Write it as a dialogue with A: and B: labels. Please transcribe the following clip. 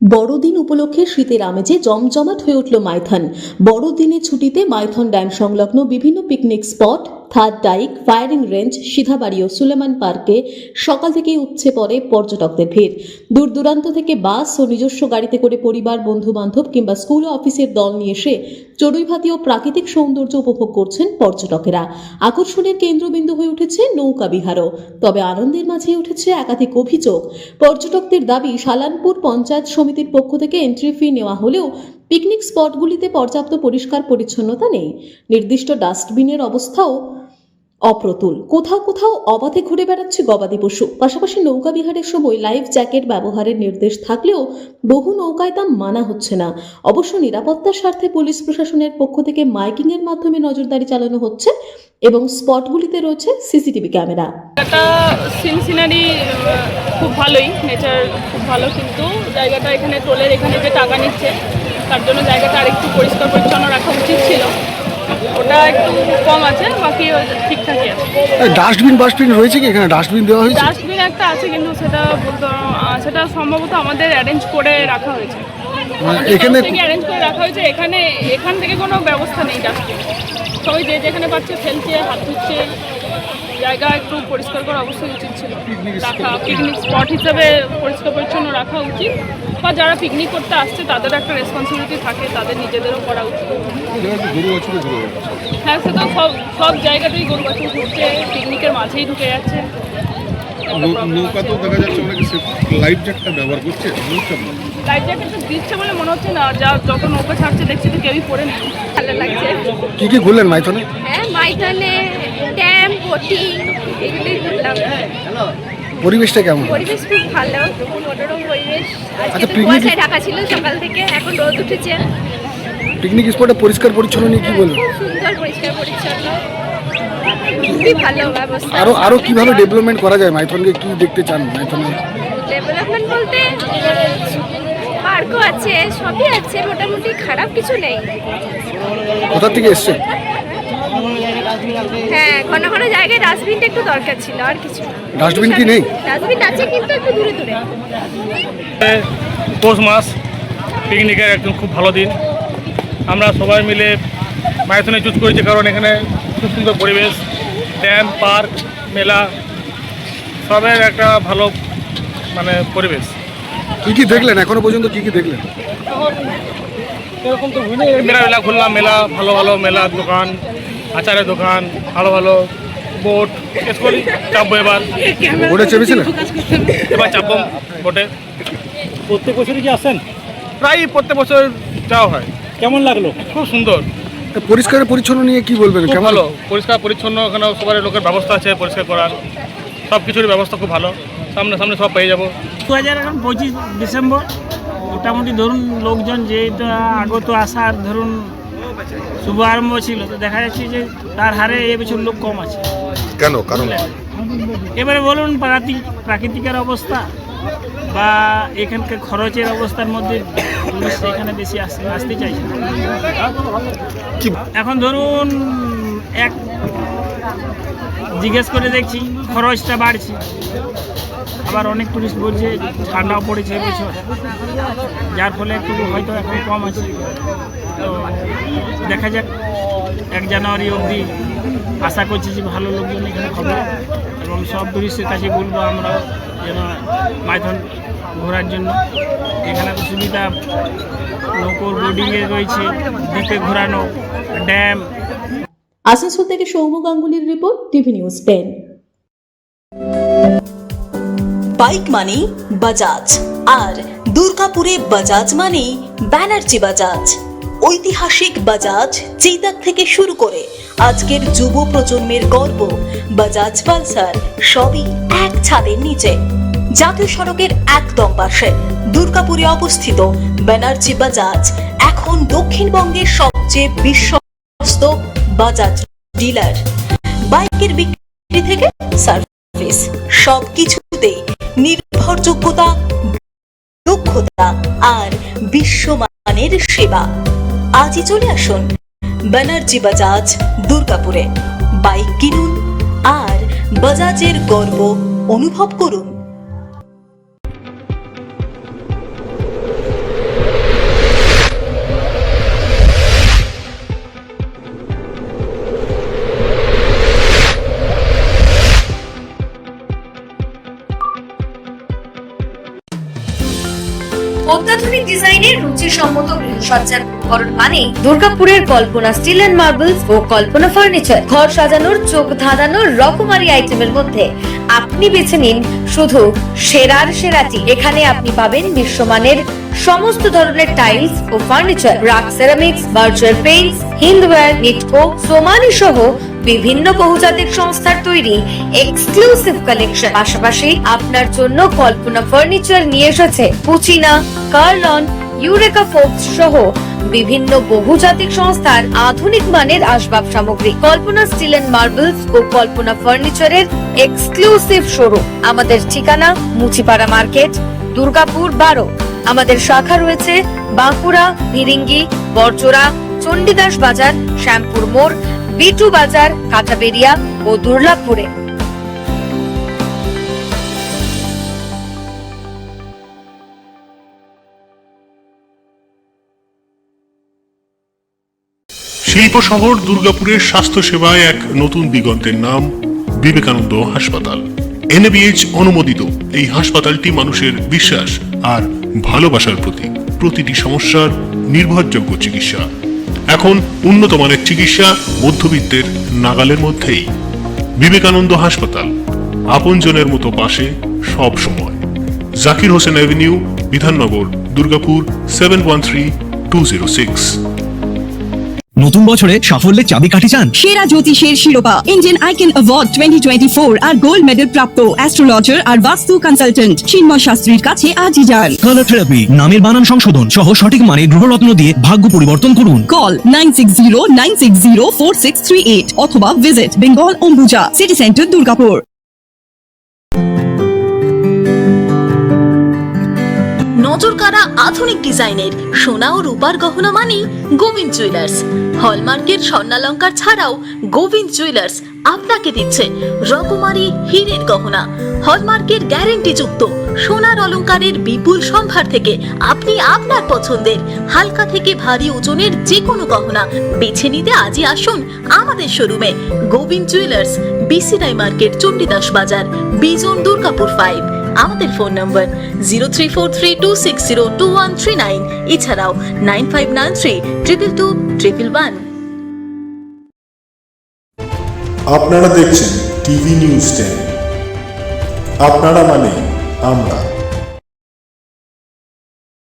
A: বড়দিন উপলক্ষে শীতের আমেজে জমজমাট হয়ে উঠল মাইথন। বড়দিনের ছুটিতে মাইথন ড্যাম সংলগ্ন বিভিন্ন picnic spot, third dyke, firing range, Sidhabari ও সুলেমান পার্কে সকাল থেকেই উপচে পড়ে পর্যটকদের ভিড়। দূর দূরান্ত থেকে বাস ও নিজস্ব গাড়িতে করে পরিবার, বন্ধু বান্ধব কিংবা স্কুল ও অফিসের দল নিয়ে এসে চড়ুইভাতি ও প্রাকৃতিক সৌন্দর্য উপভোগ করছেন পর্যটকেরা। আকর্ষণের কেন্দ্রবিন্দু হয়ে উঠেছে নৌকা বিহারও। তবে আনন্দের মাঝে উঠেছে একাধিক অভিযোগ। পর্যটকদের দাবি, সালানপুর পঞ্চায়েত সমিতির পক্ষ থেকে এন্ট্রি ফি নেওয়া হলেও পিকনিক স্পটগুলিতে পর্যাপ্ত পরিষ্কার পরিচ্ছন্নতা নেই। নির্দিষ্ট ডাস্টবিনের অবস্থাও অপ্রতুল। কোথাও কোথাও অবাধে ঘুরে বেড়াচ্ছে গবাদি পশু। পাশাপাশি নৌকা বিহারের সময় লাইফ জ্যাকেট ব্যবহারের নির্দেশ থাকলেও বহু নৌকায় তা মানা হচ্ছে না। অবশ্য নিরাপত্তার স্বার্থে পুলিশ প্রশাসনের পক্ষ থেকে মাইকিং এর মাধ্যমে নজরদারি চালানো হচ্ছে এবং স্পটগুলিতে রয়েছে সিসিটিভি ক্যামেরা।
B: জায়গাটা সিনসিনারি খুব ভালোই, নেচার খুব ভালো, কিন্তু জায়গাটা এখানে টোলের এখানে যে টাকা নিচ্ছে তার জন্য জায়গাটা আরেকটু পরিষ্কার পরিচ্ছন্ন রাখা উচিত ছিল। ওটা একটু কম আছে, বাকি ঠিকঠাকই আছে।
C: ডাস্টবিন রয়েছে কি এখানে? ডাস্টবিন দেওয়া হয়েছে?
B: ডাস্টবিন একটা আছে, কিন্তু সেটা সম্ভবত আমাদের অ্যারেঞ্জ করে রাখা হয়েছে। এখানে অ্যারেঞ্জ করে রাখা হয়েছে, এখান থেকে কোনো ব্যবস্থা নেই ডাস্টবিন। সবাই যে যেখানে পাচ্ছে ফেলছে, হাত ধুচ্ছে। জায়গা একটু পরিষ্কার করা অবশ্যই উচিত ছিল রাখা, পিকনিক স্পট হিসেবে পরিষ্কার পরিচ্ছন্ন রাখা উচিত। বা যারা পিকনিক করতে আসছে তাদের একটা রেসপন্সিবিলিটি থাকে, তাদের নিজেদেরও করা উচিত। হ্যাঁ, সে তো সব জায়গাতেই গরু বাছুর ঘুরছে, পিকনিকের মাঝেই ঢুকে যাচ্ছে।
D: নৌকা তো দেখা যাচ্ছে অনেকে লাইফ জ্যাকেটটা ব্যবহার করছে।
B: লাইফ জ্যাকেটটা দিচ্ছে বলে মনে হচ্ছে না, যত নৌকা ছাড়ছে দেখছি তো কেউই পরে নেই। ভালো লাগছে।
C: কি কি ঘুরলেন মাইথনে?
E: হ্যাঁ, মাইথনে ড্যাম, বোটিং এগুলোই ঘুরলাম।
C: পরিবেশটা কেমন?
E: পরিবেশ খুব ভালো, মনোরম পরিবেশ। আজকে তো
C: পিকনিক
E: কুয়াশায় ঢাকা ছিল সকাল থেকে, এখন রোদ উঠেছে।
C: পিকনিক স্পটে পরিষ্কার পরিচ্ছন্ন নিয়ে কি বলবেন?
E: খুব সুন্দর, পরিষ্কার পরিচ্ছন্ন, খুবই ভালো ব্যবস্থা।
C: আরো কিভাবে ডেভেলপমেন্ট করা যায়? মাইথনকে কি দেখতে চান মাইথনে?
E: ডেভেলপমেন্ট বলতে পার্কও আছে, সবই আছে, মোটামুটি খারাপ কিছু নেই।
C: কোথা থেকে এসছে?
E: হ্যাঁ, ঘন ঘন জায়গায় ডাস্টবিনটা একটু দরকার ছিল, আর কিছু না।
C: ডাস্টবিন কি নেই?
E: ডাস্টবিন আছে, কিন্তু একটু দূরে দূরে।
F: পৌষ মাস পিকনিকের একদম খুব ভালো দিন। আমরা সবাই মিলে মাইথনে চুজ করেছি, কারণ এখানে খুব সুন্দর পরিবেশ, ড্যাম, পার্ক, মেলা, সবের একটা ভালো পরিবেশ।
C: কি দেখলেন এখনো পর্যন্ত? কি দেখলেন?
F: এরকম তো মেলা ঘুরলাম, মেলা ভালো ভালো মেলা, দোকান, আচারের দোকান, ভালো ভালো বোট। চাপবো এবার।
C: বোটে চেপেছিলেন?
F: এবার চাপবো বোটে।
G: প্রত্যেক বছরই কি আসেন?
F: প্রায় প্রত্যেক বছর যাওয়া হয়।
G: কেমন লাগলো?
F: খুব সুন্দর।
C: পরিষ্কার পরিচ্ছন্ন নিয়ে কি বলবেন?
F: খুব
C: কেমন?
F: ভালো, পরিষ্কার পরিচ্ছন্ন, ওখানে সবার লোকের ব্যবস্থা আছে পরিষ্কার করার, সব কিছুরই ব্যবস্থা খুব ভালো। সামনে সব পেয়ে যাবো।
G: 2025 ডিসেম্বর মোটামুটি ধরুন লোকজন যেটা আগত আসার ধরুন শুভ আরম্ভ ছিল, তো দেখা যাচ্ছে যে তার হারে এবছর লোক কম আছে।
D: কেন? কারণ
G: এবারে বলুন প্রাকৃতিকের অবস্থা বা এখানকার খরচের অবস্থার মধ্যে টুরিস্ট এখানে বেশি আসতে চাইছে না। এখন ধরুন জিজ্ঞেস করে দেখছি খরচটা বাড়ছে, আবার অনেক টুরিস্ট বলছে ঠান্ডাও পড়েছে এবছর, যার ফলে একটু হয়তো এখন কম আছে। তো দেখা যাক, 1 জানুয়ারি অবধি আশা করছি যে ভালো লোকজন এখানে হবে, এবং সব টুরিস্টের কাছে বলবো আমরা যেন মাইথন ঘোরার জন্য। এখানে তো সুবিধা নৌকোর বোর্ডিংয়ে রয়েছে, দ্বীপে ঘোরানো, ড্যাম।
A: আসানসোল থেকে সৌম্য গাঙ্গুলির রিপোর্ট, টিভি নিউজ 10।
H: বাইক মানে বাজাজ, আর দুর্গাপুরে বাজাজ মানে ব্যানার্জি বাজাজ। ঐতিহাসিক বাজাজ চেতক থেকে শুরু করে আজকের যুব প্রজন্মের গর্ব বাজাজ পালসার, সবই এক ছাদের নিচে। জাতীয় সড়কের একদম পাশে দুর্গাপুরে অবস্থিত ব্যানার্জি বাজাজ এখন দক্ষিণবঙ্গের সবচেয়ে বিশ্বস্ত বাজাজ ডিলার। বাইকের বিক্রি থেকে সার্ভিস, সবকিছুতেই নির্ভরযোগ্যতা, দক্ষতা আর বিশ্বমানের সেবা। আজই চলে আসুন ব্যানার্জি বাজাজ দুর্গাপুরে। বাইক কিনুন আর বাজাজের গর্ব অনুভব করুন।
I: অত্যাধুনিক ডিজাইনের রুচিসম্মত গৃহসজ্জার উপকরণ মানে দুর্গাপুরের কল্পনা স্টিল এন্ড মার্বেলস ও কল্পনা ফার্নিচার। ঘর সাজানোর চোখ ধাঁধানোর রকমারি আইটেমের মধ্যে আপনি বেছে নিন শুধু সেরার সেরাটি। এখানে আপনি পাবেন বিশ্বমানের সমস্ত ধরনের টাইলস ও furniture, RAK ceramics, Berger Paints, Hindware, Nitco, Somany সহ বিভিন্ন বহুজাতিক সংস্থার তৈরি এক্সক্লুসিভ কালেকশন। পাশাপাশি আপনার জন্য কল্পনা ফার্নিচার নিয়ে এসেছে পুচিনা, কার্লন, ইউরেকা ফোর্বস সহ বিভিন্ন বহুজাতিক সংস্থার আধুনিক মানের আসবাব সামগ্রী। কল্পনা স্টিল এন্ড মার্বেলস ও কল্পনা ফার্নিচারের এক্সক্লুসিভ শোরুম। আমাদের ঠিকানা মুচিপাড়া মার্কেট, দুর্গাপুর 12। আমাদের শাখা রয়েছে বাঁকুড়া, ভিরিঙ্গি, বড়জোড়া, চণ্ডীদাস বাজার, শ্যামপুর মোড়, বিটু বাজার, কাঁটাবেড়িয়া ও দুর্লাভপুরে।
J: শিল্প শহর দুর্গাপুরের স্বাস্থ্য সেবায় এক নতুন দিগন্তের নাম বিবেকানন্দ হাসপাতাল। NABH অনুমোদিত এই হাসপাতালটি মানুষের বিশ্বাস আর ভালোবাসার প্রতীক। প্রতিটি সমস্যার নির্ভরযোগ্য চিকিৎসা। এখন উন্নত মানের চিকিৎসা মধ্যবিত্তের নাগালের মধ্যেই। বিবেকানন্দ হাসপাতাল, আপনজনের মতো পাশে সব সময়। জাকির হোসেন অ্যাভিনিউ, বিধাননগর, দুর্গাপুর 713206।
K: নতুন বছরে সাফল্যের চাবিকাঠি চান?
L: সেরা জ্যোতিষের শিরোপা, ইন্ডিয়ান আইকন অ্যাওয়ার্ড 2024 আর গোল্ড মেডেল প্রাপ্ত অ্যাস্ট্রোলজার আর বাস্তু কনসালটেন্ট চিন্ময় শাস্ত্রীর কাছে আজই যান।
K: কালার থেরাপি, নামের বানান সংশোধন সহ সঠিক মানের গ্রহরত্ন দিয়ে ভাগ্য পরিবর্তন করুন।
L: কল 9609604638 অথবা visit Bengal Ambuja City Centre, Durgapur.
H: নজরকাড়া আধুনিক ডিজাইনের সোনা ও রূপার গহনা মানেই গোবিন্দ জুয়েলার্স। হলমার্কের স্বর্ণালঙ্কার ছাড়াও গোবিন্দ জুয়েলার্স আপনাকে দিচ্ছে রকমারি হীরের গহনা। হলমার্কের গ্যারেন্টি যুক্ত সোনার অলংকারের বিপুল সম্ভার থেকে আপনি আপনার পছন্দের হালকা থেকে ভারী ওজনের যে কোনো গহনা বেছে নিতে আজই আসুন আমাদের শোরুমে। গোবিন্দ জুয়েলার্স, বিসিরাই মার্কেট, চণ্ডীদাস বাজার, বিজন, দুর্গাপুর 5। আমাদের ফোন নম্বর 034326021139, এছাড়াও 9593222111।
M: আপনারা দেখছেন টিভি নিউজ 10। আপনারা মানে আমরা।